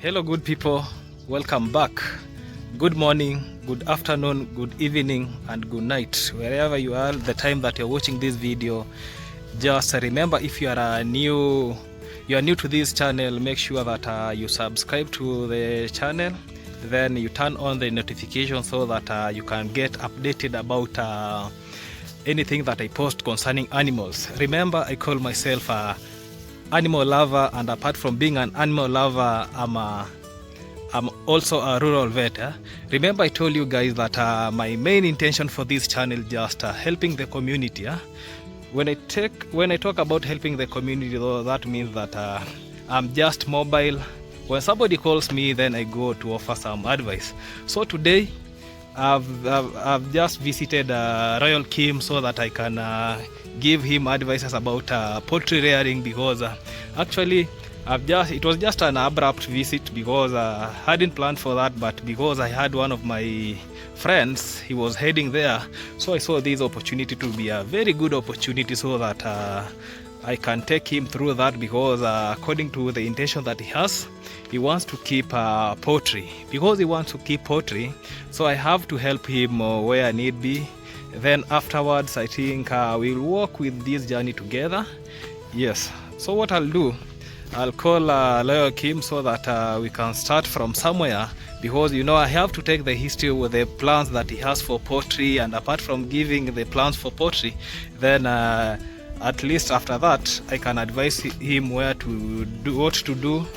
Hello good people, welcome back. Good morning, good afternoon, good evening and good night, wherever you are the time that you're watching this video. Just remember, if you are new to this channel, make sure that you subscribe to the channel, then you turn on the notification so that you can get updated about anything that I post concerning animals. Remember, I call myself a animal lover, and apart from being an animal lover, I'm also a rural vet. Remember, I told you guys that my main intention for this channel just helping the community. When I talk about helping the community, though, that means that I'm just mobile. When somebody calls me, then I go to offer some advice. So today I've just visited Royal Kim so that I can give him advices about poultry rearing, because actually it was just an abrupt visit, because I hadn't planned for that, but because I had one of my friends, he was heading there, so I saw this opportunity to be a very good opportunity so that I can take him through that, because according to the intention that he has, he wants to keep poultry. Because he wants to keep poultry, so I have to help him where need be. Then afterwards, I think we'll walk with this journey together. Yes, so what I'll do, I'll call Royal Kim so that we can start from somewhere, because I have to take the history with the plans that he has for poultry, and apart from giving the plans for poultry, then at least after that I can advise him where to do, what to do.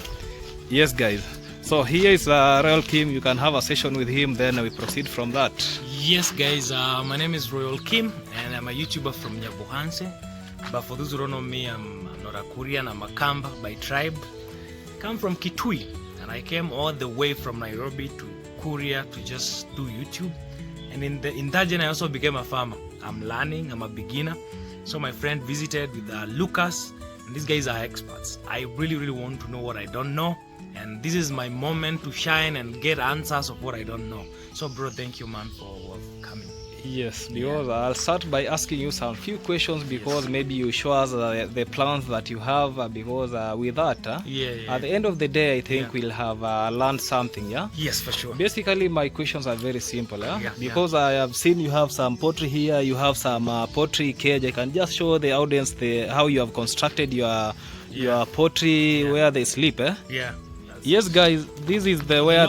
Yes guys, so here is Royal Kim. You can have a session with him, then we proceed from that. Yes guys, my name is Royal Kim and I'm a YouTuber from Nyabuhanse. But for those who don't know me, I'm not a Korean, I'm a Kamba by tribe. Come from Kitui, and I came all the way from Nairobi to Korea to just do YouTube. And in that journey I also became a farmer. I'm learning, I'm a beginner. So my friend visited with Lucas, and these guys are experts. I really want to know what I don't know, and this is my moment to shine and get answers of what I don't know. So bro, thank you man for coming. Yes, because I'll start by asking you some few questions, because maybe you show us the plans that you have, because with that, at the end of the day, I think we'll have learned something. Yes, for sure. Basically, my questions are very simple, because I have seen you have some poultry here, you have some poultry cage. I can just show the audience how you have constructed your poultry, where they sleep. Yes guys, this is where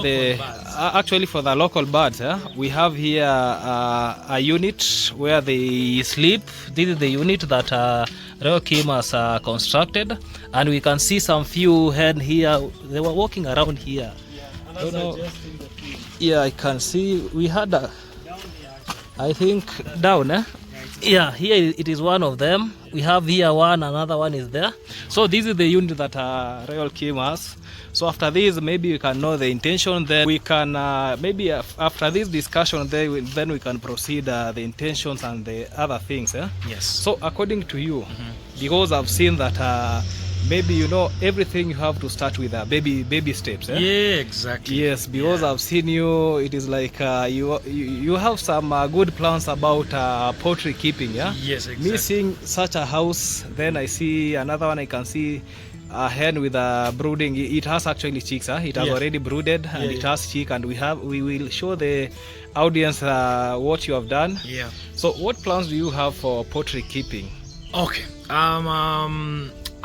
actually for the local birds, we have here a unit where they sleep. This is the unit that Royal Kim has constructed, and we can see some few hen here. They were walking around here. I can see we had I think down. Here it is one of them. We have here one, another one is there. So this is the unit that Royal Kim has. So after this, maybe we can know the intention. Then we can maybe after this discussion, then we can proceed the intentions and the other things. Yes. So according to you, because I've seen that maybe everything you have to start with baby steps. Yeah, exactly. Yes, because I've seen you. It is like you have some good plans about poultry keeping. Yes, exactly. Me seeing such a house, then I see another one. I can see a hen with brooding. It has actually chicks. It has already brooded, and it has chick. And we will show the audience what you have done. Yeah. So what plans do you have for poultry keeping? Okay.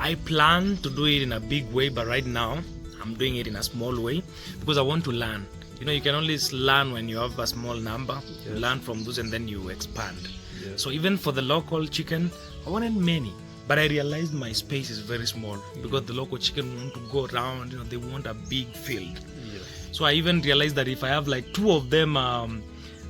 I plan to do it in a big way, but right now I'm doing it in a small way because I want to learn. You can only learn when you have a small number. You learn from those and then you expand. So even for the local chicken, I wanted many, but I realized my space is very small because the local chicken want to go around. They want a big field. So I even realized that if I have like 2 of them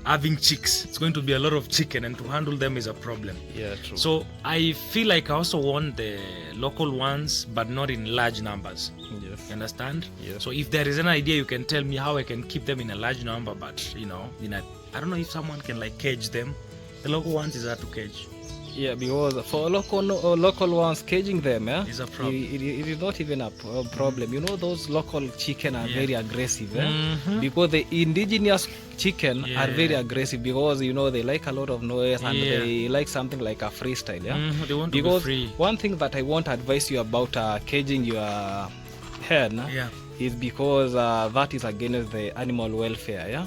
having chicks, it's going to be a lot of chicken, and to handle them is a problem. Yeah, true. So I feel like I also want the local ones, but not in large numbers. Yes. You understand? Yes. So if there is an idea, you can tell me how I can keep them in a large number, but I don't know if someone can like cage them. The local ones is hard to cage. Yeah, because for local ones, caging them is a problem. It is not even a problem. Those local chicken are very aggressive, because the indigenous chicken are very aggressive, because they like a lot of noise, and they like something like a freestyle. They want to because be free. One thing that I want to advise you about caging your hen is because that is against the animal welfare, yeah.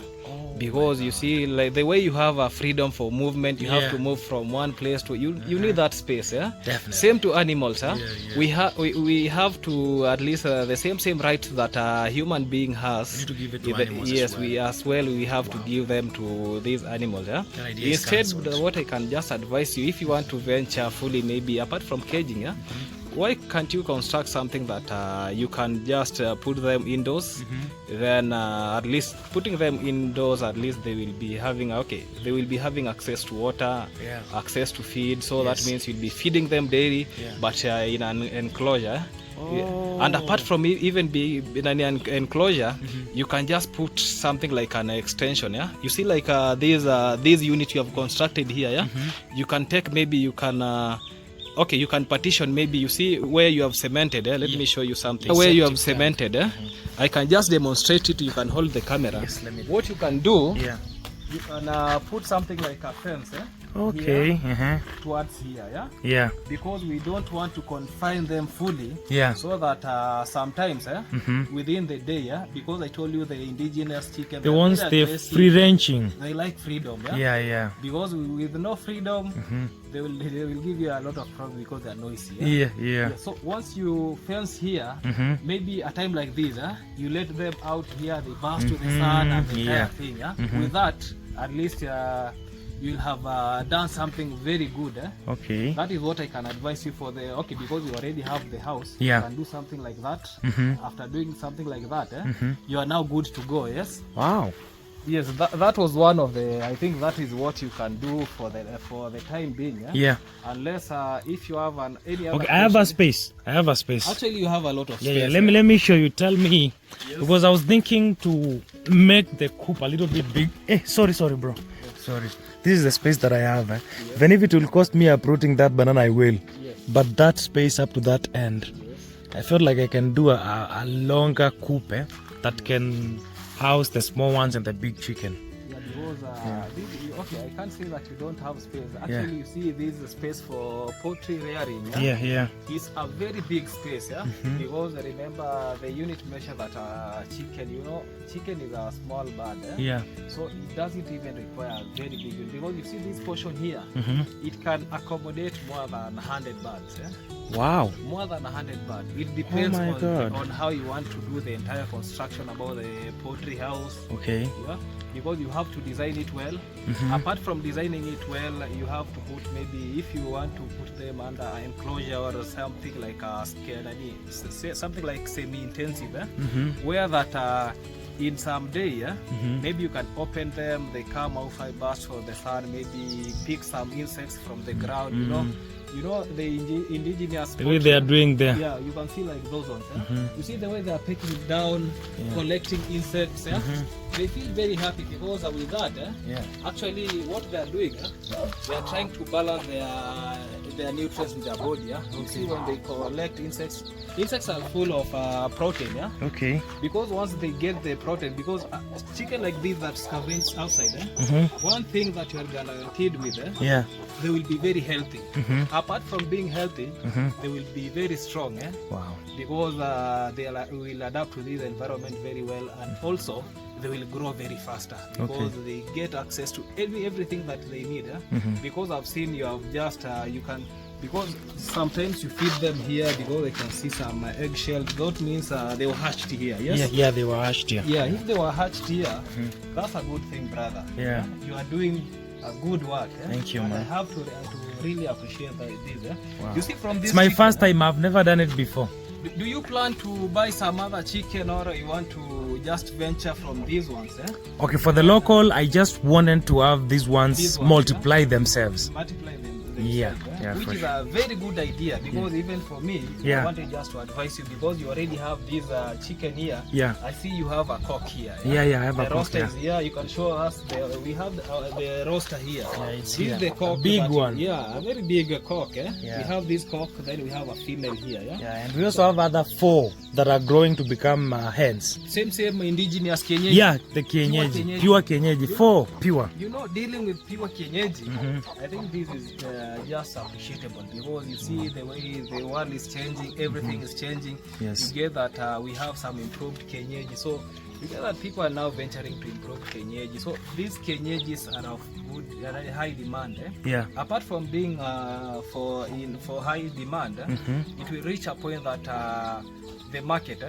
Because you see, like the way you have a freedom for movement, you have to move from one place to you need that space, yeah. Definitely. Same to animals, huh? We have to at least the same rights that a human being has. We need to give it to animals. Yes, we have to give them to these animals, yeah. Instead, what I can just advise you, if you want to venture fully, maybe apart from caging, yeah. Why can't you construct something that you can just put them indoors? Then at least putting them indoors, at least they will be having access to water, access to feed. So that means you'll be feeding them daily, but in an enclosure. And apart from even being in an enclosure, you can just put something like an extension. Yeah, you see, like these unit you have constructed here. Yeah, you can take, maybe you can. Okay, you can partition, maybe you see where you have cemented. Let me show you something. Where you have cemented, I can just demonstrate it. You can hold the camera. Yes, what you can do, you can put something like a fence. Okay. Towards here, yeah. Yeah. Because we don't want to confine them fully. Yeah. So that sometimes, within the day, because I told you the indigenous chicken, the ones they're free ranging. They like freedom, yeah. Yeah, yeah. Because with no freedom, they will give you a lot of problems because they're noisy. Yeah. So once you fence here, maybe a time like this, you let them out here, they burst to the sun and the entire thing. With that, at least you'll have done something very good. Okay. That is what I can advise you for the because you already have the house. Yeah. You can do something like that. After doing something like that, you are now good to go. Yes. Wow. Yes, that was one of the. I think that is what you can do for the time being. Yeah. Unless if you have any other. Okay, I have a space. Actually, you have a lot of space. Yeah. Let me show you. Tell me, because I was thinking to make the coop a little bit big. Sorry, bro. Sorry. This is the space that I have. Even if it will cost me uprooting that banana, I will. But that space up to that end, I felt like I can do a longer coop that can house the small ones and the big chicken. Okay, I can't say that you don't have space. Actually, you see, this is a space for poultry rearing. Yeah. It's a very big space, because remember the unit measure that chicken. Chicken is a small bird. Yeah. So it doesn't even require a very big unit, because you see this portion here, it can accommodate more than 100 birds. Wow. More than 100 birds. It depends on how you want to do the entire construction about the poultry house. Okay. Yeah. Because you have to design it well. Apart from designing it well, you have to put, maybe if you want to put them under an enclosure or something like something like semi-intensive, where that in some day, maybe you can open them, they come out fibers for the sun, maybe pick some insects from the ground, you know the indigenous the way they are doing there. Yeah, you can see like those ones. You see the way they are picking it down, collecting insects. They feel very happy because with that, actually what they are doing, they are trying to balance their nutrients in their body. You see when they collect insects are full of protein. Okay. Because once they get the protein, because chicken like this that scavenge outside, one thing that you are guaranteed with, they will be very healthy. Apart from being healthy, they will be very strong. Wow. Because they will adapt to this environment very well, and also they will grow very faster because they get access to everything that they need. Because I've seen you have just you can, because sometimes you feed them here because they can see some eggshell. That means they were hatched here. Yes. Yeah, they were hatched here. Yeah, if they were hatched here, that's a good thing, brother. Yeah. You are doing a good work. Thank you, and man. I have to really appreciate this. Wow. You see, from this, it's my first time. I've never done it before. Do you plan to buy some other chicken, or you want to just venture from these ones? Okay, for the local, I just wanted to have these ones multiply themselves. Multiply them. Yeah, which is a very good idea, because even for me, I wanted just to advise you, because you already have this chicken here. Yeah. I see you have a cock here. Yeah, I have a cock roaster here. Is here. You can show us. We have the roaster here. Yeah, it's this here. Is the cock, a big one. Yeah, a very big cock. Yeah. We have this cock, then we have a female here. Yeah, and we also have other 4 that are growing to become hens. Same indigenous Kienyeji. Yeah, the Kienyeji. Pure Kienyeji. 4 pure. Dealing with pure Kienyeji, I think this is just a appreciable because you see the way the world is changing, everything is changing. Yes. You get that we have some improved Kienyeji. So you get that people are now venturing to improve Kienyeji. So these Kienyeji's are of good, high demand. Yeah. Apart from being for high demand, it will reach a point that the market,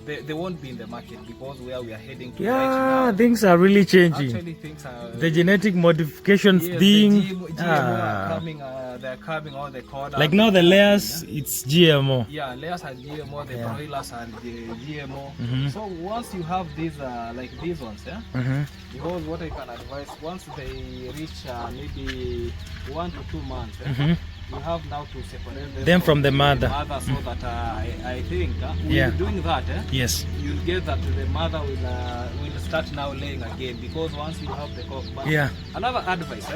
they won't be in the market because where we are heading to right now. Things are really changing. Actually, things are the genetic modifications thing. The GMO are coming. They're coming on the corner. Like now the layers, it's GMO. Yeah, layers are GMO. The broilers are GMO. So once you have these, like these ones, because what I can advise, once they reach maybe 1 to 2 months, you have now to separate them from the mother. So that I think doing that, yes, you'll get that the mother will start now laying again because once you have the cock. But another advice,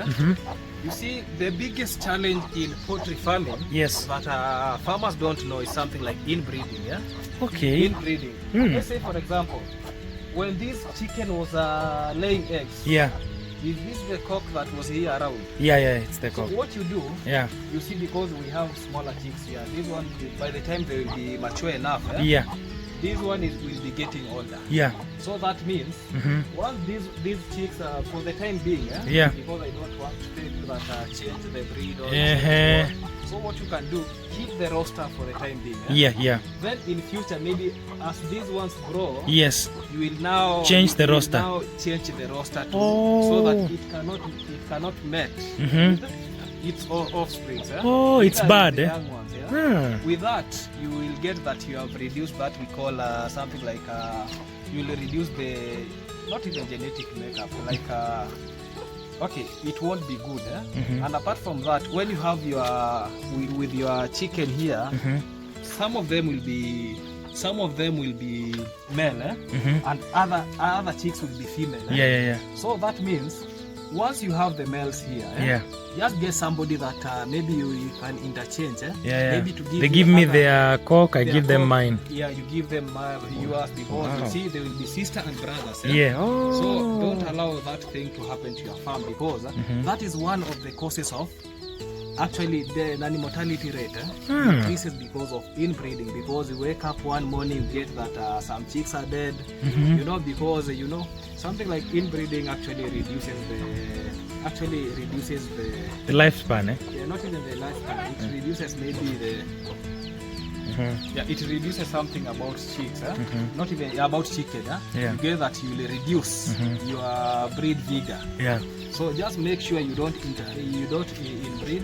you see the biggest challenge in poultry farming, that farmers don't know is something like inbreeding. Okay. Inbreeding. Let's say for example, when this chicken was laying eggs. Is this the cock that was here around? It's the cock. So what you do, you see, because we have smaller chicks here, this one, by the time they will be mature enough, this one will be getting older. So that means, once these chicks, for the time being, because I don't want to that change the breed or so what you can do, keep the roster for the time being. Then in future, maybe as these ones grow, you will now change the roster. Change the roster so that it cannot mate its offspring. It's bad. Young ones, With that, you will get that you have reduced that we call something like you will reduce the not even genetic makeup, like okay, it won't be good. And apart from that, when you have your with your chicken here, some of them will be male, and other chicks will be female. So that means once you have the males here, just get somebody that maybe you can interchange. Maybe to give they give me their cock, I give them mine. You give them yours because you see they will be sister and brothers. So don't allow that thing to happen to your farm because that is one of the causes of actually the animal mortality rate increases because of inbreeding. Because you wake up one morning, you get that some chicks are dead. Because something like inbreeding actually reduces the lifespan. Not even the lifespan. It reduces maybe the it reduces something about chicks, not even about chicken. You get that you will reduce your breed vigor. So just make sure you don't inbreed.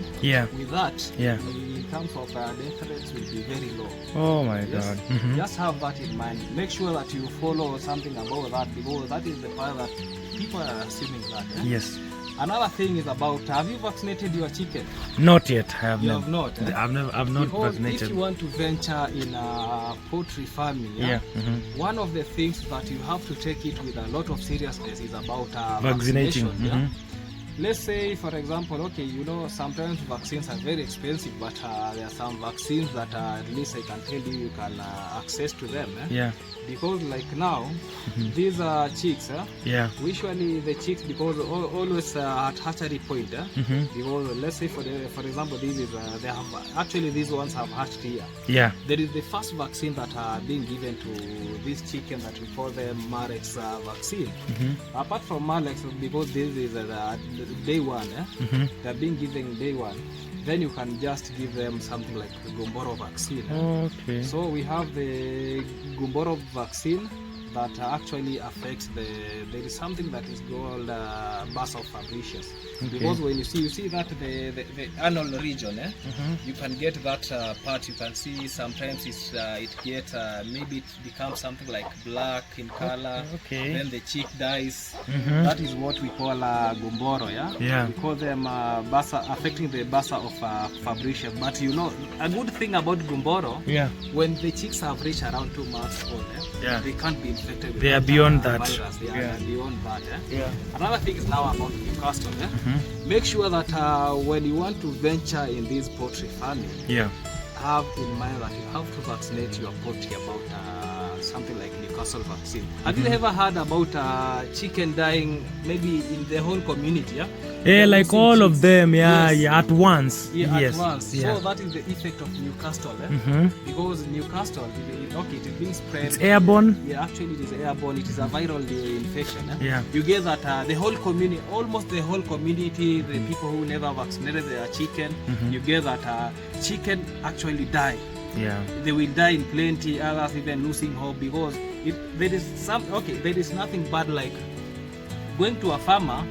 With that, in terms of death rates will be very low. Oh my God. Just have that in mind. Make sure that you follow something about that because that is the part that people are assuming that. Another thing is about, have you vaccinated your chicken? Not yet. I have not. I've not because vaccinated. If you want to venture in poultry farming, one of the things that you have to take it with a lot of seriousness is about vaccination. Let's say, for example, okay, sometimes vaccines are very expensive, but there are some vaccines that at least I can tell you can access to them. Because like now, these chicks, usually the chicks, because always at hatchery point, because let's say for example, this is they have actually these ones have hatched here. There is the first vaccine that are being given to these chickens that we call them Marex vaccine. Apart from Marex, because this is day one, they're being given day one. Then you can just give them something like the Gumboro vaccine. So we have the Gumboro vaccine that actually affects there is something that is called Basa fabricius. Because when you see that the anal region, you can get that part. You can see sometimes it gets maybe it becomes something like black in color. Then the chick dies. That is what we call Gumboro. We call them Basa, affecting the Basa of fabricius. But a good thing about Gumboro, when the chicks have reached around 2 months old, they can't be infected with they are beyond that virus. They are beyond that. Another thing is now about Newcastle. Make sure that when you want to venture in this poultry farming, have in mind that you have to vaccinate your poultry about something like Newcastle. Newcastle vaccine. Have you ever heard about chicken dying maybe in the whole community? Yeah, Yeah, like all of them, at once. Yeah, yes. at once. Yeah. So that is the effect of Newcastle. Because Newcastle, it is being spread. It's airborne. Yeah, actually it is airborne. It is a viral infection. Yeah. You get that the whole community, almost the whole community, the people who never vaccinated their chicken, you get that chicken actually die. Yeah. They will die in plenty. Others even losing hope because there is nothing bad like going to a farmer,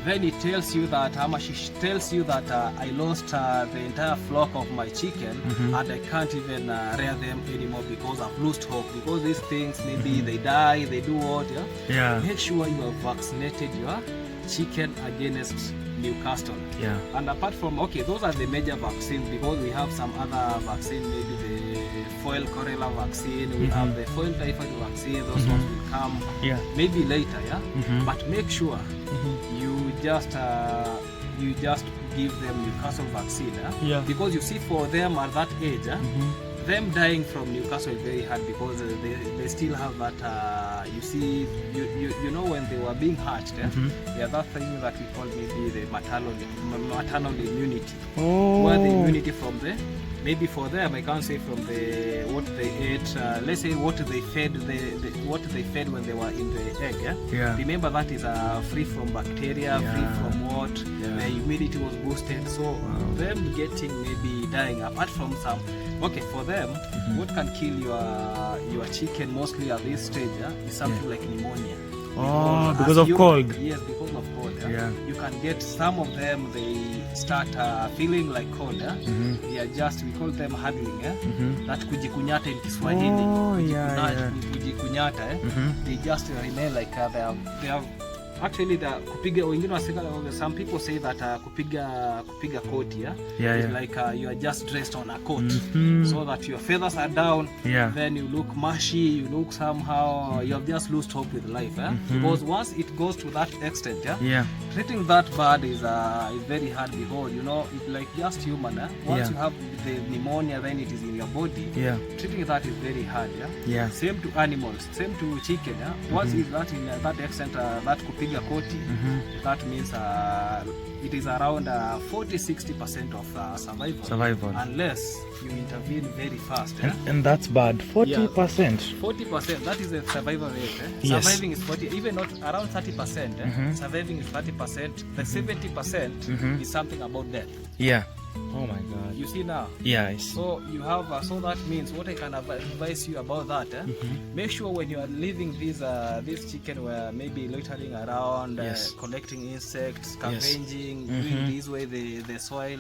then he tells you that she tells you that I lost the entire flock of my chicken and I can't even rear them anymore because I've lost hope. Because these things, maybe they die, they do what? Yeah. Make sure you have vaccinated your chicken against Newcastle. Yeah. And apart from, those are the major vaccines because we have some other vaccine, maybe the foil cholera vaccine, we have the foil typhoid vaccine, those ones will come maybe later, but make sure you just give them Newcastle vaccine, because you see for them at that age, them dying from Newcastle is very hard because they still have that you know when they were being hatched, that thing that we call maybe the maternal immunity, where the immunity from the maybe for them I can't say from the what they ate, let's say what they fed what they fed when they were in the egg. Remember that is free from bacteria, free from what the immunity was boosted, so them getting maybe dying apart from some for them what can kill your chicken mostly at this stage is something like pneumonia. Because of cold. Yes, because of cold. You can get some of them, they start feeling like cold. They are just, we call them huddling. That kujikunyata in Kiswahili. Kujikunyata. They just remain like they are actually the kupiga, wengine some people say that kupiga coat is like you are just dressed on a coat so that your feathers are down, then you look mushy, you look somehow, you have just lost hope with life, because once it goes to that extent, treating that bird is very hard because it's like just human. Once you have the pneumonia, then it is in your body, treating that is very hard. Same to animals, same to chicken. Once is that in that extent, that kupiga koti, that means it is around 40-60% of survival unless you intervene very fast. And that's bad. 40%. 40%, that is the survival rate. Surviving is 40, even not around 30%. Surviving is 30%. The 70% is something about death. Oh my God. You see now? So you have, so that means what I can advise you about that, make sure when you are leaving this chicken where maybe loitering around, collecting insects, scavenging, doing this way the soil,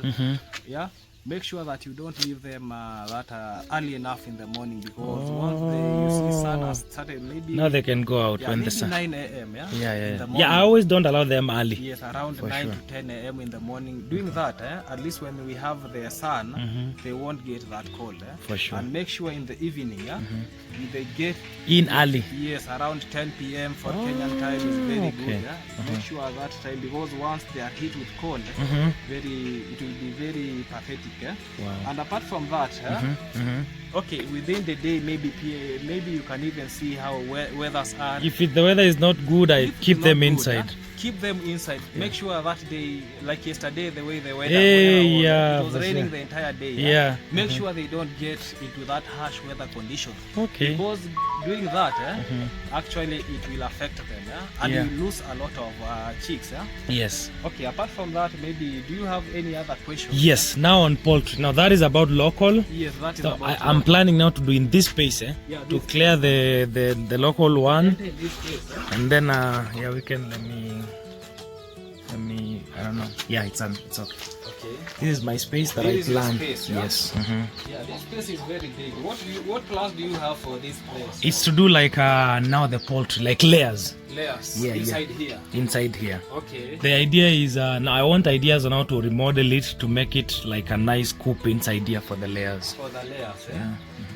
make sure that you don't leave them early enough in the morning because once you see sun has started, maybe now they can go out when the sun 9 a.m. In the morning. I always don't allow them early. Yes, around 9 to 10 a.m. in the morning. Doing that, at least when we have the sun, they won't get that cold. For sure. And make sure in the evening, they get in early. Yes, around 10 p.m. for Kenyan time is very good. Make sure at that time because once they are hit with cold, it will be very pathetic. And apart from that, within the day, maybe you can even see how weathers are. If the weather is not good, I keep them inside. Keep them inside. Make sure that they, like yesterday, the way the weather it was raining the entire day. Make sure they don't get into that harsh weather condition. Because doing that, actually it will affect them. And you lose a lot of chicks. Yes. Apart from that, maybe do you have any other questions? Yes. Now on poultry. Now that is about local. Yes, that is so about I'm planning now to do in this space, to clear the local one, and then we can let me I don't know. It's okay. This is my space that I planned. Yes. This space is very big. What plans do you have for this place? It's to do like now the poultry, like layers. Inside here. The idea is now I want ideas on how to remodel it to make it like a nice coop inside here for the layers.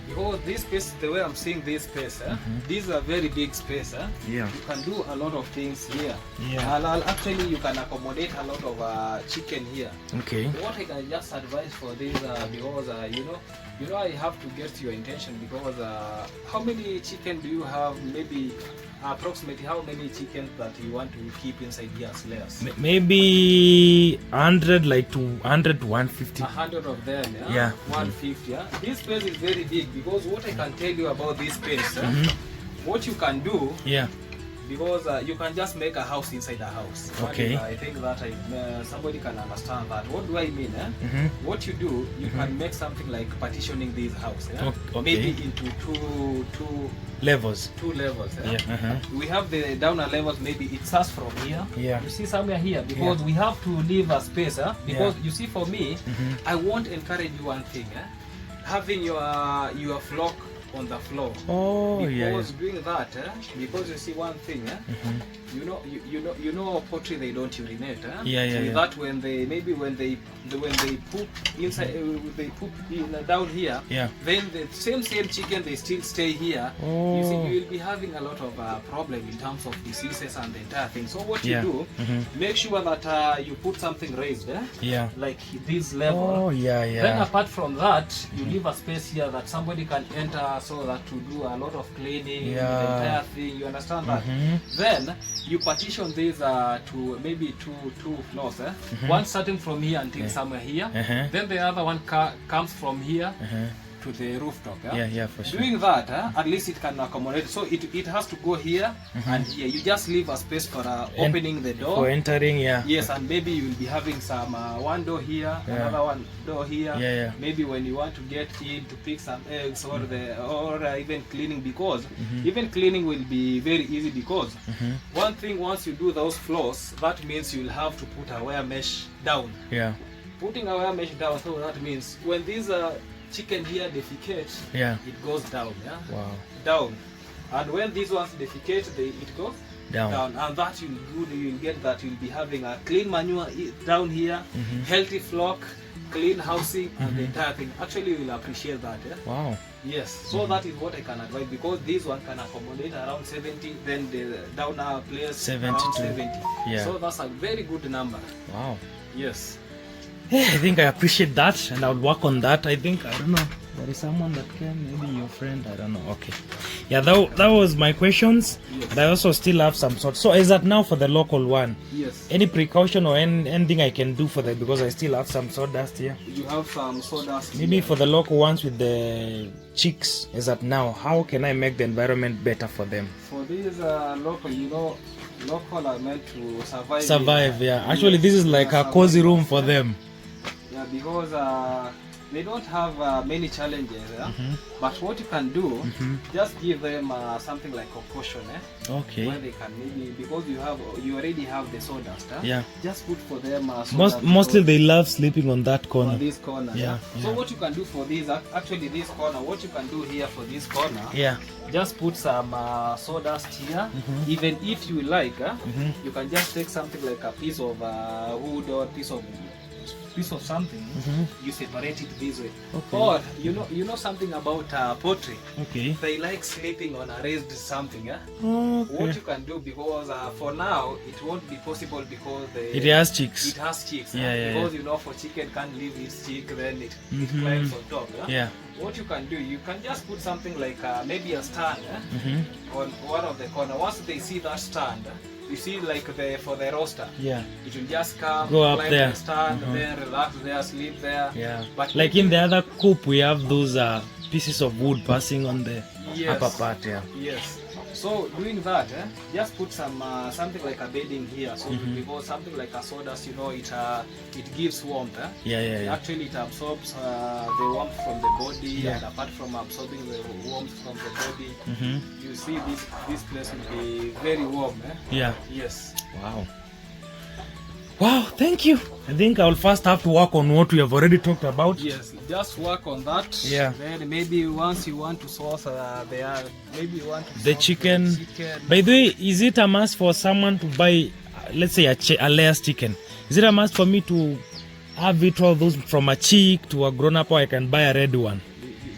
Because this space, the way I'm seeing this space, these are very big space. Yeah. You can do a lot of things here. Yeah. Actually, you can accommodate a lot of chicken here. Okay. What I can just advise for this, because you know, I have to get your intention, because how many chicken do you have? Maybe approximately how many chickens that you want to keep inside here as layers? Maybe 100, like 100 to 150. 100 of them, yeah? Yeah. 150, yeah? This space is very big, because what I can tell you about this space, what you can do, yeah, because you can just make a house inside a house. Okay. I think that somebody can understand that. What do I mean? What you do, you can make something like partitioning this house. Okay. Maybe into two levels. Two levels. Yeah. We have the downer levels. Maybe it starts from here. Yeah. You see somewhere here, because we have to leave a space. Because you see, for me, I won't encourage you one thing. Having your flock on the floor. Oh, because yeah. doing that, because you see one thing, you know poultry, they don't urinate. Yeah. That when they poop inside, they poop down here. Yeah. Then the same chicken, they still stay here. Oh. You see, you will be having a lot of problem in terms of diseases and the entire thing. So what you do, make sure that you put something raised, yeah, like this level. Oh, yeah. Then apart from that, you leave a space here that somebody can enter, so that to do a lot of cleaning, the entire thing. You understand that? Then you partition these to maybe two floors. One starting from here until somewhere here. Then the other one comes from here to the rooftop. Yeah, for sure. Doing that, at least it can accommodate. So it has to go here and here. You just leave a space for opening the door. For entering, yeah. Yes, and maybe you will be having some one door here, another one door here. Yeah. Maybe when you want to get in to pick some eggs or even cleaning, because even cleaning will be very easy, because one thing, once you do those floors, that means you'll have to put a wire mesh down. Yeah. Putting a wire mesh down, so that means when these chicken here defecate, it goes down. Wow. Down. And when these ones defecate, it goes down. And that you'll get that you'll be having a clean manure down here, healthy flock, clean housing, and the entire thing. Actually, you will appreciate that. Wow. Yes. So that is what I can advise, because this one can accommodate around 70, then the downer place around 70. Yeah. So that's a very good number. Wow. Yes. Yeah, I think I appreciate that, and I'll work on that. I think, I don't know, there is someone that can, maybe your friend, I don't know. Okay. Yeah, that was my questions. Yes. But I also still have some sort. So is that now for the local one? Yes. Any precaution or anything I can do for that, because I still have some sawdust here? You have some sawdust. Maybe here. for the local ones with the chicks, is that now, how can I make the environment better for them? For these local, local are meant to survive. Survive, yeah. Actually, this is like a cozy room for them. Yeah, because they don't have many challenges. But what you can do, just give them something like a caution. Okay. Where they can maybe, because you already have the sawdust. Yeah. Just put for them. Mostly they love sleeping on that corner. On this corner. Yeah. So what you can do for this, actually this corner, what you can do here for this corner. Yeah. Just put some sawdust here. Even if you like, you can just take something like a piece of wood or piece of something, you separate it this way. Okay. Or you know something about poultry. Okay. They like sleeping on a raised something. Okay. What you can do, because for now it won't be possible, because it has chicks. It has chicks. Yeah. Because for chicken can't leave its chick, then it climbs on top. Yeah. What you can do, you can just put something like maybe a stand on one of the corner. Once they see that stand, you see, like for the roaster, it will just come, go up climb there, the stand, then relax there, sleep there. Yeah. But like in the other coop, we have those pieces of wood passing on the upper part. Yeah. Yes. So doing that, just put some something like a bedding here, so because something like a sawdust, it gives warmth. Yeah. Actually, it absorbs the warmth from the body, and apart from absorbing the warmth from the body, you see this place will be very warm. Yeah. Yes. Wow, thank you. I think I'll first have to work on what we have already talked about. Yes, just work on that. Yeah. Then maybe once you want to source maybe you want to the chicken. By the way, is it a must for someone to buy, let's say a layers chicken? Is it a must for me to have it all those from a chick to a grown up, or I can buy a red one?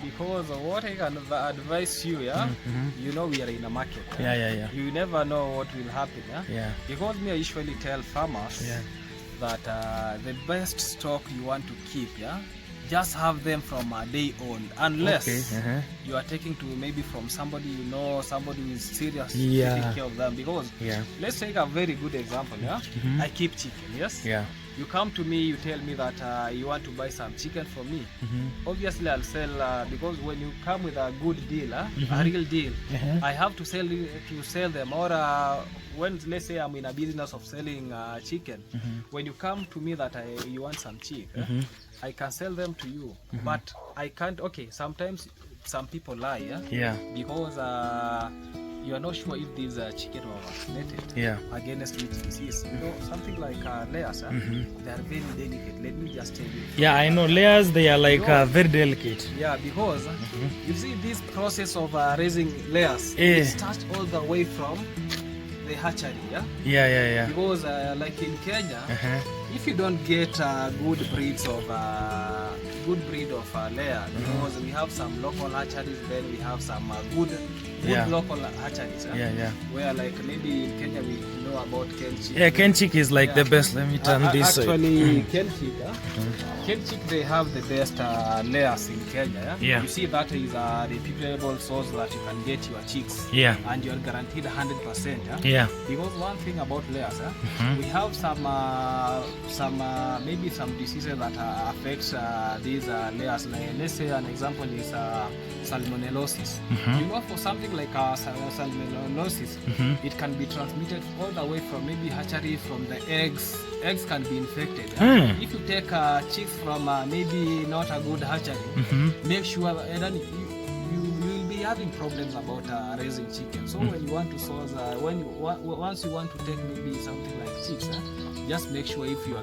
Because what I can advise you, yeah, you know we are in a market. Yeah. You never know what will happen, yeah. Yeah. Because me, I usually tell farmers that the best stock you want to keep, yeah, just have them from a day old, unless you are taking to maybe from somebody you know, somebody who is serious taking care of them. Because let's take a very good example, yeah. I keep chicken, yes. Yeah. You come to me, you tell me that you want to buy some chicken from me. Obviously, I'll sell because when you come with a good deal, a real deal, I have to sell them. Or when, let's say, I'm in a business of selling chicken, when you come to me that you want some chicken, I can sell them to you, but I can't. Okay, sometimes some people lie, because you are not sure if these chicken were vaccinated against which disease. You know, something like layers, they are very delicate. Let me just tell you. Yeah, I know layers. They are like very delicate. Yeah, because you see this process of raising layers. It starts all the way from the hatchery. Yeah. Because like in Kenya, if you don't get good breeds of layer, because we have some local hatcheries, then we have some good local hatcheries, where like maybe in Kenya we know about Kienyeji. Yeah, Kienyeji is like the best. Let me turn this actually Kienyeji, they have the best layers in Kenya. You see, that is a reputable source that you can get your chicks, and you're guaranteed 100%. Because one thing about layers, we have some maybe some diseases that affects these layers. Like, let's say an example is salmonellosis. You know, for something like salmonellosis, it can be transmitted all the way from maybe hatchery, from the eggs. Eggs can be infected. If you take chicks from maybe not a good hatchery, make sure that you will be having problems about raising chicken. So when you want to source, once you want to take maybe something like chicks, just make sure if you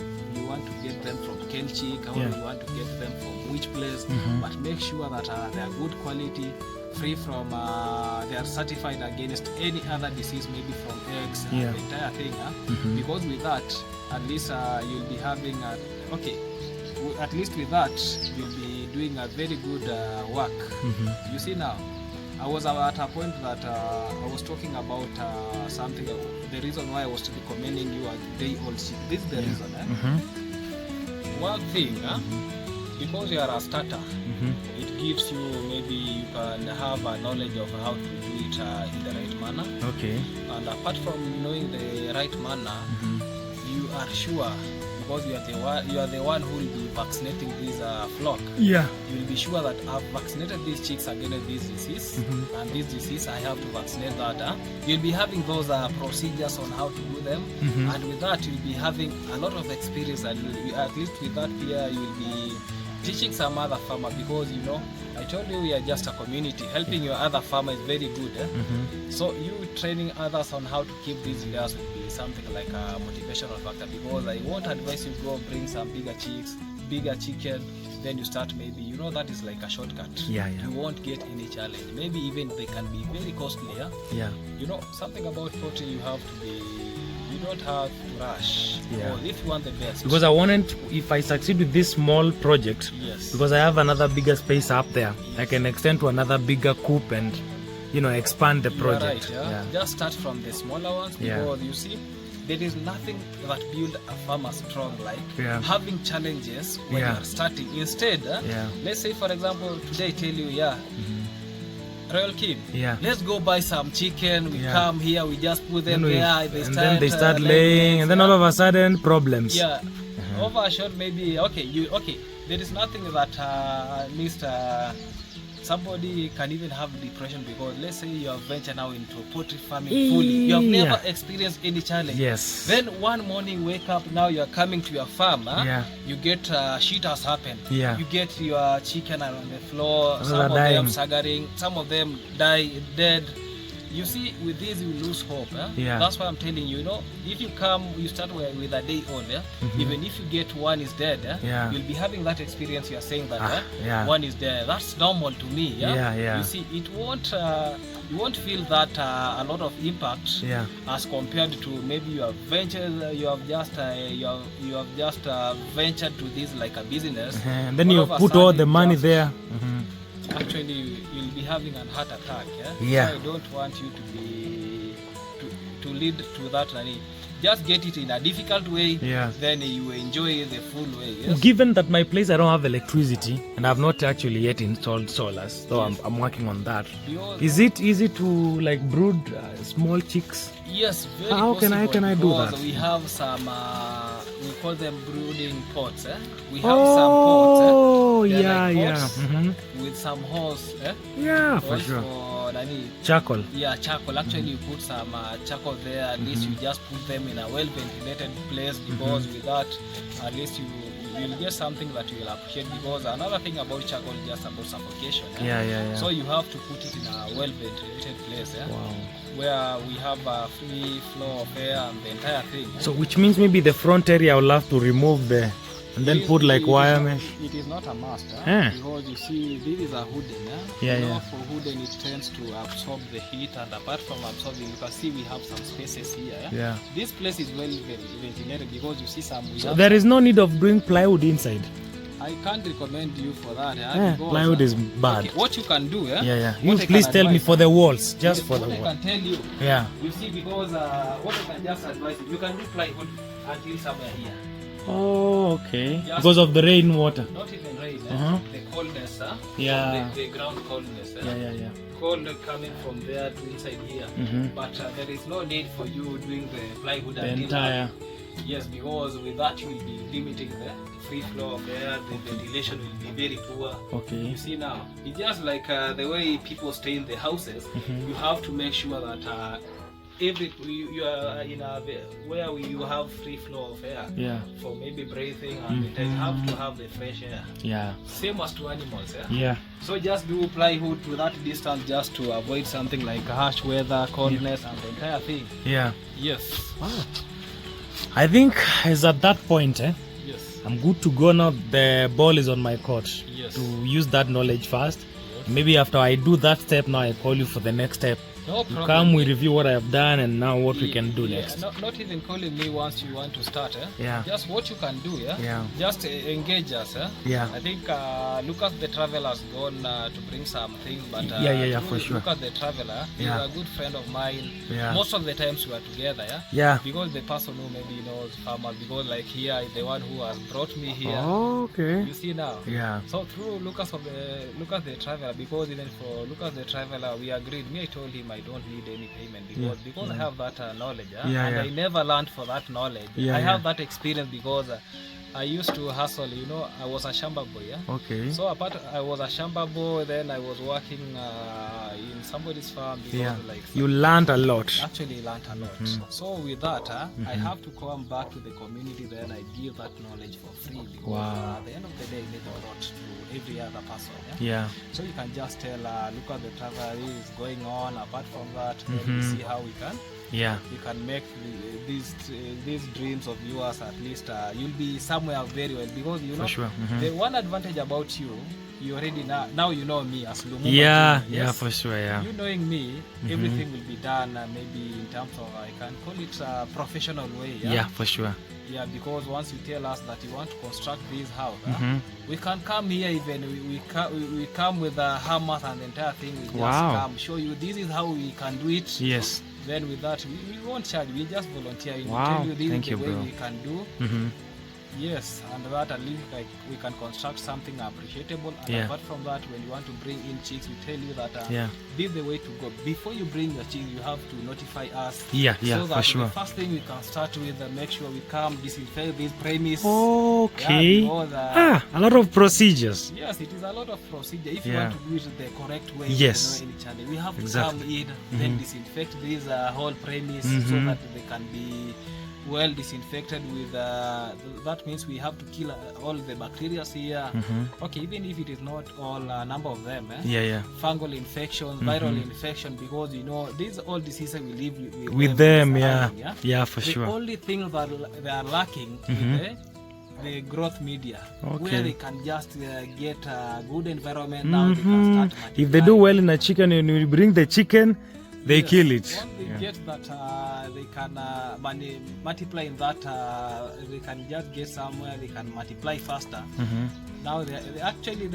want to get them from Kienyeji, or you want to get them from which place, but make sure that they are good quality, free from they are certified against any other disease, maybe from eggs, the entire thing. Because with that, at least you'll be having at least with that you'll be doing a very good work. You see, now I was at a point that I was talking about something, the reason why I was recommending you a day-old chick. This is the reason. One thing, because you are a starter, it gives you, maybe you can have a knowledge of how to do it in the right manner. And apart from knowing the right manner, you are sure, because you are the one who will be vaccinating this flock. You will be sure that I've vaccinated these chicks against this disease, and this disease I have to vaccinate that. You'll be having those procedures on how to do them, and with that you'll be having a lot of experience, and at least with that here you will be teaching some other farmer, because you know, I told you we are just a community. Helping your other farmer is very good. So you training others on how to keep these layers would be something like a motivational factor, because I won't advise you go bring some bigger chicks, bigger chicken, then you start, maybe, you know, that is like a shortcut. You won't get any challenge. Maybe even they can be very costly. You know, something about poultry, you have to be, you don't have to rush. If you want the best. Because I wanted, if I succeed with this small project, because I have another bigger space up there, I can extend to another bigger coop and, you know, expand the project. Just start from the smaller ones, because you see, there is nothing that builds a farmer strong like having challenges when you are starting. Instead, let's say for example, today I tell you, Royal Kim, let's go buy some chicken. We come here, we just put them there. Then they start laying, and then all of a sudden problems. Over a short, maybe there is nothing that needs somebody can even have depression, because let's say you have ventured now into poultry farming fully. You have never experienced any challenge. Then one morning wake up, now you are coming to your farm. You get shit has happened. You get your chicken on the floor, some of them staggering, some of them dead. You see, with this you lose hope. That's why I'm telling you, you know, if you come, you start with a day old. Even if you get one is dead, you'll be having that experience. You are saying that one is dead. That's normal to me. You see, it won't. You won't feel that a lot of impact as compared to maybe you have ventured. You have just ventured to this like a business, and then you put all the money there. actually you'll be having an heart attack. Yeah. So I don't want you to be to lead to that. Just get it in a difficult way. Yeah. Then you enjoy the full way. Yes? Given that my place I don't have electricity and I've not actually yet installed solars, so I'm working on that. Is it easy to like brood small chicks? Yes, very How possible. can I do that? We have some we call them brooding pots. We have some pots. Oh, They're yeah, like yeah. pots Mm-hmm. with some holes. Yeah, for Holes sure. for, Charcoal. yeah, charcoal. Actually, you put some charcoal there. At least you just put them in a well-ventilated place, because with that, at least you'll get something that you will appreciate. Because another thing about charcoal is just about suffocation. Yeah. So you have to put it in a well-ventilated place. Wow. Where we have a free flow of air and the entire thing. So which means maybe the front area I'll have to remove the and then put like wire mesh. It is not a must, because you see this is a wooden. Yeah. For wooden it tends to absorb the heat, and apart from absorbing, you can see we have some spaces here. Yeah. This place is well ventilated, because you see some. So there is no need of doing plywood inside. I can't recommend you for that. Because, plywood is bad. Okay, what you can do, You please tell me for the walls, just for the walls. walls. I can tell you. Yeah. You see, because what I can just advise you can do plywood until somewhere here. Oh, okay. Just because of the rainwater. Not even rain. The coldness. Yeah. The ground coldness. Yeah. Cold coming from there to inside here. But there is no need for you doing the plywood the entire. Yes, because with that you will be limiting the free flow of air. The ventilation will be very poor. Okay. You see now, it's just like the way people stay in the houses. You have to make sure that you are in a where you have free flow of air. Yeah. For maybe breathing, and you have to have the fresh air. Yeah. Same as to animals. Yeah. So just do plywood to that distance, just to avoid something like harsh weather, coldness, and the entire thing. Yeah. Yes. Wow. I think it's at that point, Yes. I'm good to go now. The ball is on my court. Yes. To use that knowledge first. Yes. Maybe after I do that step, now I call you for the next step. No problem. You come, we review what I have done and now what we can do next. Not even calling me once you want to start. Yeah. Just what you can do. Yeah. Just engage us. Yeah. I think Lucas the Traveler has gone to bring something, but yeah, for sure. Lucas the Traveler is a good friend of mine. Yeah. Most of the times we are together. Yeah. Because the person who maybe knows farmers, because like here is the one who has brought me here. Oh, okay. You see now. Yeah. So through Lucas the Traveler, because even for Lucas the Traveler, we agreed. Me, I told him I don't need any payment, because I have that knowledge. And I never learned for that knowledge. I have that experience because I used to hustle. I was a shamba boy. Okay. So I was a shamba boy. Then I was working in somebody's farm. Because you learned a lot. Actually learned a lot. So with that, I have to come back to the community. Then I give that knowledge for free, because at the end of the day, I need a lot to every other person. Yeah. So you can just tell, look at the travel is going on. Apart from that, then we see how we can make these dreams of yours, at least you'll be somewhere very well, because you know for sure. The one advantage about you already now you know me as Lumumba. Yeah, for sure. Yeah. You knowing me, everything will be done maybe in terms of, I can call it a professional way. Yeah, for sure. Yeah, because once you tell us that you want to construct this house, we can come here, even we come with a hammer and the entire thing. We just come show you this is how we can do it. Yes. Then with that, we won't charge. We just volunteer. We Wow. tell you this Thank is you, the way bro. we can do. Yes, and that at least we can construct something appreciable. And apart from that, when you want to bring in chicks, we tell you that this is the way to go. Before you bring your chicks, you have to notify us. Yeah, so that for sure. The first thing we can start with, make sure we come disinfect this premise. Okay. Because, a lot of procedures. Yes, it is a lot of procedure. If you want to do it the correct way, yes, we have to come in, then disinfect this whole premise so that they can be well disinfected with that means we have to kill all the bacteria here. Okay, even if it is not all number of them, fungal infections, viral infection, because these all diseases we live with them. Yeah, for sure. The only thing that they are lacking is the growth media, where they can just get a good environment. Now they can start if they do well in a chicken and you bring the chicken, they kill it. Once they get that, they can multiply in that. They can just get somewhere. They can multiply faster. Now they actually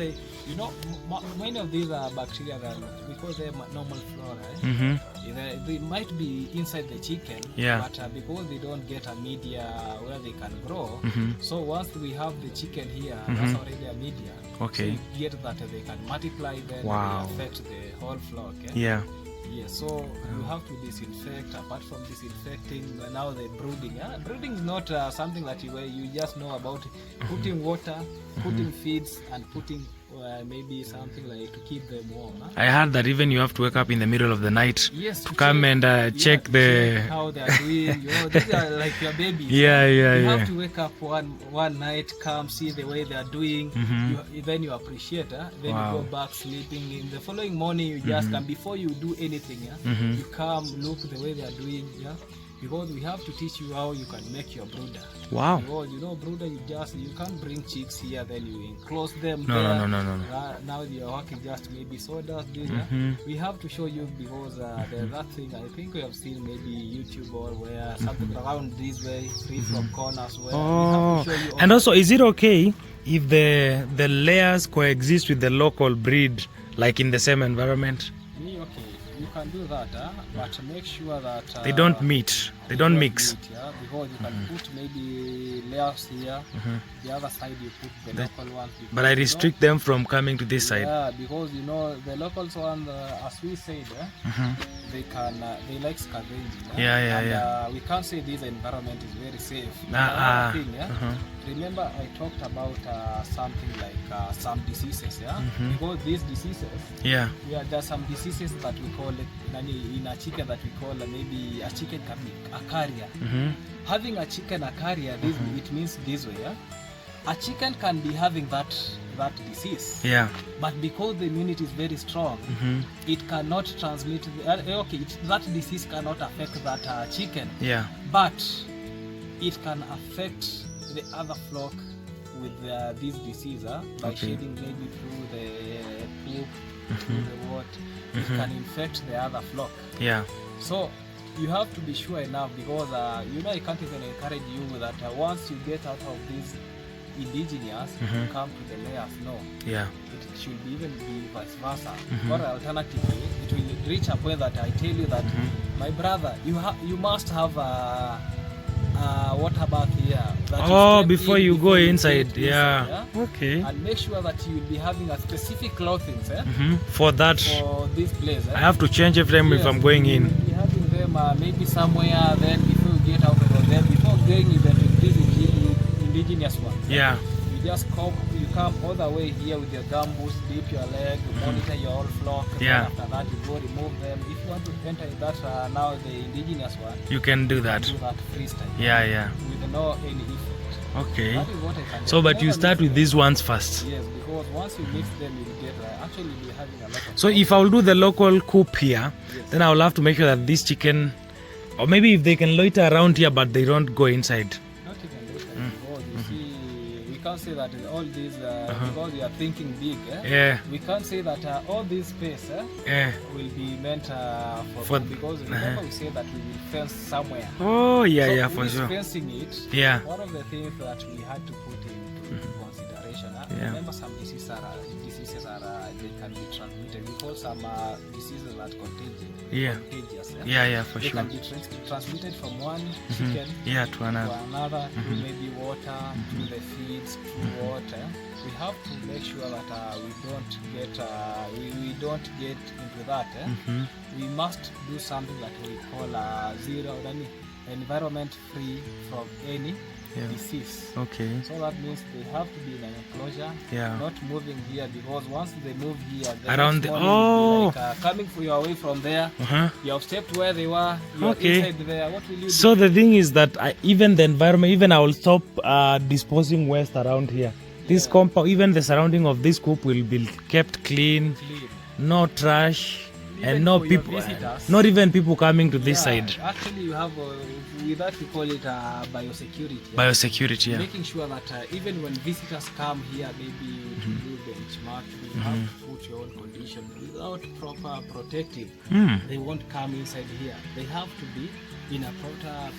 many of these bacteria because they're normal flora. They might be inside the chicken, but because they don't get a media where they can grow, so once we have the chicken here, that's already a media. Okay. So you get that they can multiply, then they affect the whole flock. Yeah. Yeah, so you have to disinfect. Apart from disinfecting, now the brooding. Brooding is not something that you just know about. Putting water, putting feeds, and putting maybe something like to keep them warm. I heard that even you have to wake up in the middle of the night to come and check how they are doing. These are like your babies. You have to wake up one night, come see the way they are doing. Then you appreciate. Then you go back sleeping. In the following morning, you just come. Before you do anything, you come look the way they are doing. Because we have to teach you how you can make your brooder. Wow. Because brooder, you can't bring chicks here, then you enclose them. No. Now you're working just maybe sawdust. We have to show you because there's that thing I think we have seen maybe YouTube or where something around this way, free from corners where we have to show you. And also, is it okay if the layers coexist with the local breed, like in the same environment? You can do that, but make sure that they don't meet, they don't mix. Because you can put maybe layers here, the other side you put the local ones. But I restrict them from coming to this side. Yeah, because the locals one, as we said, they like scavenging. We can't say this environment is very safe. Remember I talked about something like some diseases, because these diseases, there's some diseases that we call it in a chicken that we call maybe a chicken can be a carrier. Having a chicken a carrier, it means this way, a chicken can be having that disease, but because the immunity is very strong, it cannot transmit that disease cannot affect that chicken, but it can affect the other flock with this disease by shedding maybe through the poop, through the water. It can infect the other flock. So you have to be sure enough because I can't even encourage you that once you get out of these indigenous, you come to the layers. No. It should even be vice versa. Or alternatively, it will reach a point that I tell you that my brother, you must have water bath here. Before you go inside. Okay. And make sure that you will be having a specific clothing for this place. I have to change every time if I'm going in. You will be having them maybe somewhere. Then before you get out of there, before going even to this indigenous one. You just come all the way here with your gumboots, dip your leg, monitor your whole flock. After that, you go remove them. If you want to enter that now the indigenous one, you can do that. Do that freestyle. With no any effect. Okay. That is what I can so, but you start with these ones first. Yes, because once you mix them, you get actually you're having a lot of. So, if I will do the local coop here, then I will have to make sure that this chicken, or maybe if they can loiter around here, but they don't go inside. Not even loiter. You see. We can't say that all these because we are thinking big. We can't say that all this space will be meant for because remember we say that we will fence somewhere. For sure. Fencing it. One of the things that we had to put into consideration. Remember some diseases they can be transmitted. We call some diseases that contagious. For they sure. They can be transmitted from one chicken to another. Through maybe water, through the feeds, through water. We have to make sure that we don't get into that. We must do something that we call zero environment free from any disease. So that means they have to be in an enclosure, not moving here, because once they move here, around coming away from there, you have stepped where they were, you are inside there. What will you do? So the thing is that even the environment, even I will stop disposing waste around here. This compound, even the surrounding of this coop will be kept clean. No trash. Even and no people, not even people coming to this side. Actually, you have with that we call it biosecurity. Biosecurity, Making sure that even when visitors come here, maybe to do benchmark, we have to put suit your own condition without proper protective. They won't come inside here. They have to be in a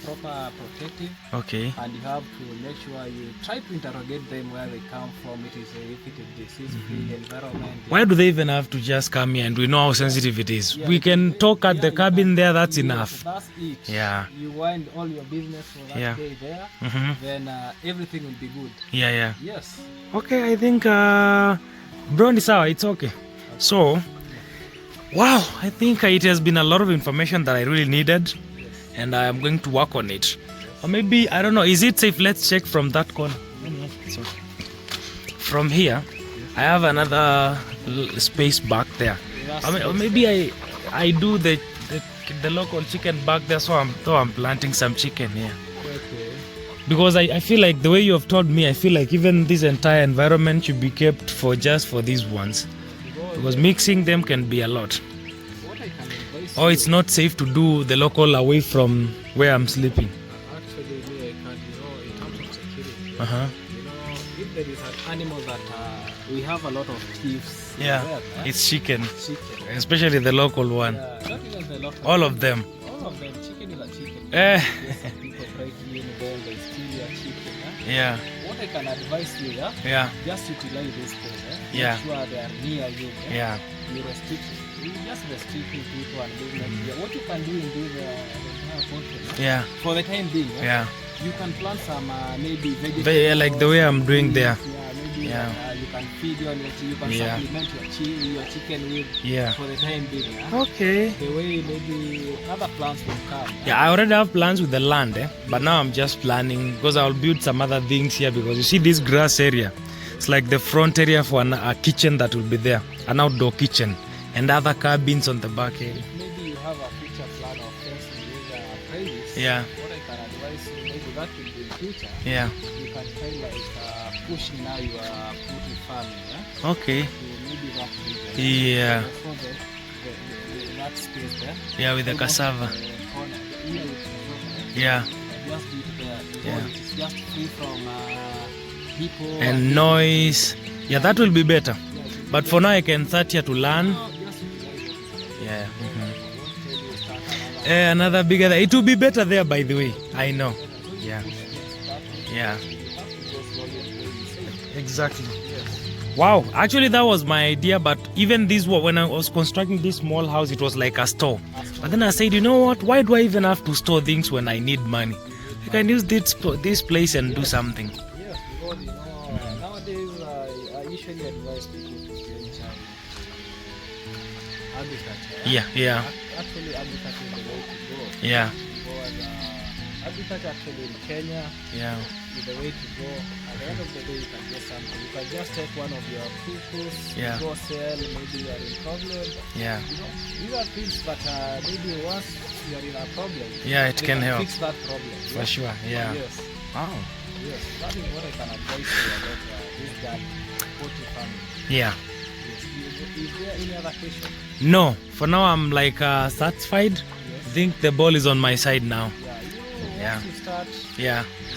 proper protective. Okay. And you have to make sure you try to interrogate them where they come from. It is if it is disease-free environment. Why do they even have to just come here and we know how sensitive it is? We can talk at the cabin there, that's enough. That's it. Yeah. You wind all your business for that day there, then everything will be good. Yeah. Yes. Okay, I think Brown is out, it's okay. So, wow, I think it has been a lot of information that I really needed. And I'm going to work on it. Or maybe, I don't know, is it safe? Let's check from that corner. From here, I have another space back there. Or maybe I do the local chicken back there, so I'm planting some chicken here. Okay. Because I feel like the way you have told me, I feel like even this entire environment should be kept for just for these ones. Because mixing them can be a lot. Or it's not safe to do the local away from where I'm sleeping. Actually, I can't, in terms of security, if there is an animal that we have a lot of thieves. Yeah, it's chicken. Chicken. Especially the local one. Yeah, not even the local. All of them. All of them. Chicken is a chicken. Yes, People break in, then they steal your chicken. Yeah. What I can advise you, just utilize this place. Yeah. Make sure they are near you. Yeah. You restrict. You just restricting people and business. What you can do in this poultry, for the time being, you can plant some maybe vegetables. Like the way I'm doing there. You can feed your chicken. You can supplement your chicken with for the time being. Okay. The way maybe other plants will come. Yeah, I already have plans with the land, but now I'm just planning because I'll build some other things here because you see this grass area. It's like the front area for a kitchen that will be there, an outdoor kitchen, and other cabins on the back area. Maybe you have a future plan of fencing with privacy. Yeah. What I can advise you, maybe that will be in future. Yeah. You can try like pushing now your poultry farming. Okay. To maybe that region. Yeah. That space there. Yeah, with the cassava. Yeah. Just do it there. Yeah. It's just free from people and noise. Yeah, that will be better. But for now, I can start here to learn. Yeah. Another bigger. It will be better there, by the way. I know. Yeah. Yeah. Exactly. Wow. Actually, that was my idea. But even this, when I was constructing this small house, it was like a store. But then I said, you know what? Why do I even have to store things when I need money? I can use this place and do something. Yes, because nowadays I usually advise people to change agriculture. Yeah. Actually, agriculture is the way to go. Yeah. Because agriculture actually in Kenya is the way to go. At the end of the day, you can get something. You can just take one of your pupils, go sell, maybe you are in problem. Yeah. These are things that maybe once you are in a problem, it can help. Fix that problem. For sure, yeah. Yes. Wow. Yes, that is what I can advise you about this garden, poultry farming. Yeah. Yes. Is there any other question? No, for now I'm like satisfied. Yes. I think the ball is on my side now. Once you start,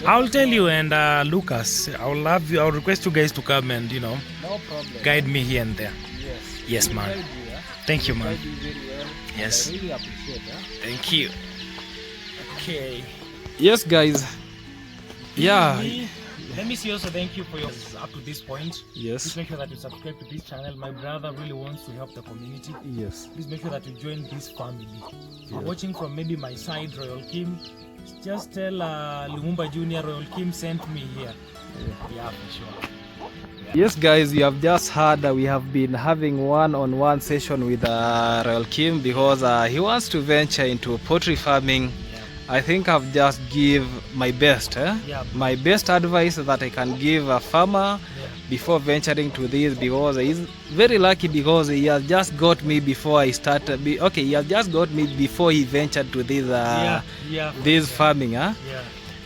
I'll tell you, and Lucas, I'll request you guys to come and no problem. guide me here and there. Yes, man. Guide you, Thank you, man. Guide you very well. Yes. I really appreciate that. Thank you. Okay. Yes, guys. Yeah. Let me see also, thank you for your up to this point. Yes. Please make sure that you subscribe to this channel. My brother really wants to help the community. Yes. Please make sure that you join this family. Watching from maybe my side, Royal Kim, just tell Lumumba Jr. Royal Kim sent me here. Yeah, for sure. Yes, guys, you have just heard we have been having one-on-one session with Royal Kim because he wants to venture into poultry farming. I think I've just give my best, my best advice that I can give a farmer before venturing to this, because he's very lucky because he has just got me before I started. He has just got me before he ventured to this this farming.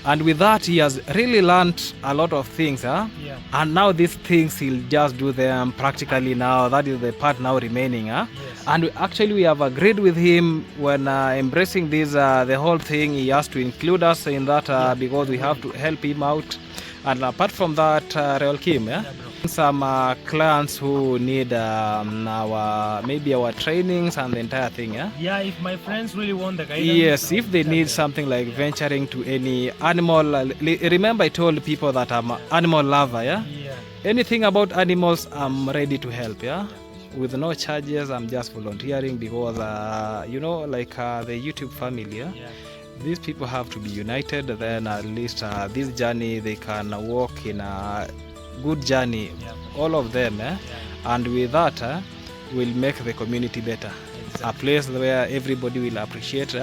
And with that, he has really learned a lot of things. And now these things, he'll just do them practically now. That is the part now remaining. And actually, we have agreed with him when embracing this, the whole thing, he has to include us in that because we have to help him out. And apart from that, Royal Kim, Some clients who need maybe our trainings and the entire thing, yeah? Yeah, if my friends really want the guidance. Yes, if they need something like venturing to any animal, remember I told people that I'm an animal lover, yeah? Yeah. Anything about animals, I'm ready to help, yeah? With no charges, I'm just volunteering because, like the YouTube family, yeah? These people have to be united, then at least this journey they can walk in a good journey, all of them, and with that will make the community better. Exactly. A place where everybody will appreciate.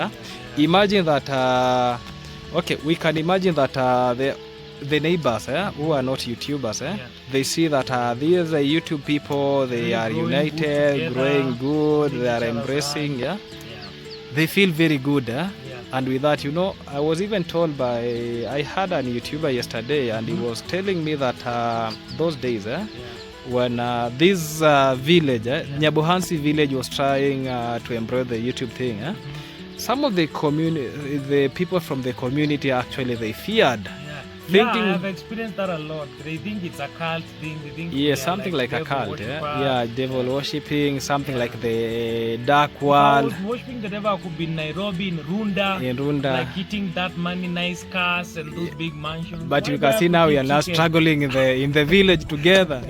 Imagine that, we can imagine that the neighbors who are not YouTubers, they see that these YouTube people, they are united, growing good, they are embracing, they feel very good. And with that, I was even told I had a YouTuber yesterday, and he was telling me that those days, when this village, Nyabuhansi village, was trying to embrace the YouTube thing, some of the people from the community actually they feared. Thinking, I have experienced that a lot. They think it's a cult thing. They think something like a cult. Devil worshipping, something like the dark world. If I was worshipping the devil, I could be in Nairobi, in Runda, like eating that money, nice cars and those big mansions. But you can see now we are now struggling in the village together.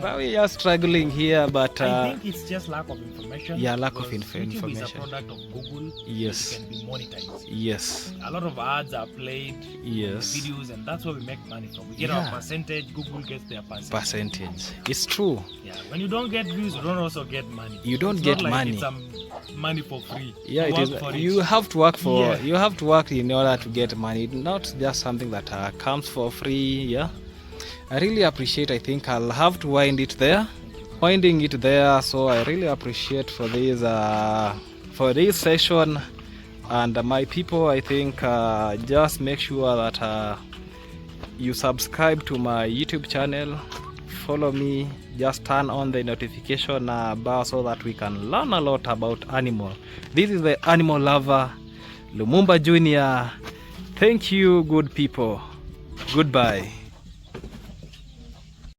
But we are struggling here. But I think it's just lack of information. Lack of information. YouTube is a product of Google. Yes. It can be monetized. Yes. A lot of ads are played. Yes. Videos, and that's where we make money from. We get our percentage. Google gets their percentage. It's true. When you don't get views, you don't also get money. You don't get money. It's money for free. It is. You have to work for. You have to work in order to get money. Not just something that comes for free. I really appreciate. I think I'll have to wind it there. Winding it there. So I really appreciate for this session. And my people, I think just make sure that you subscribe to my YouTube channel, follow me, just turn on the notification bar so that we can learn a lot about animal. This is the animal lover, Lumumba Jr. Thank you, good people. Goodbye.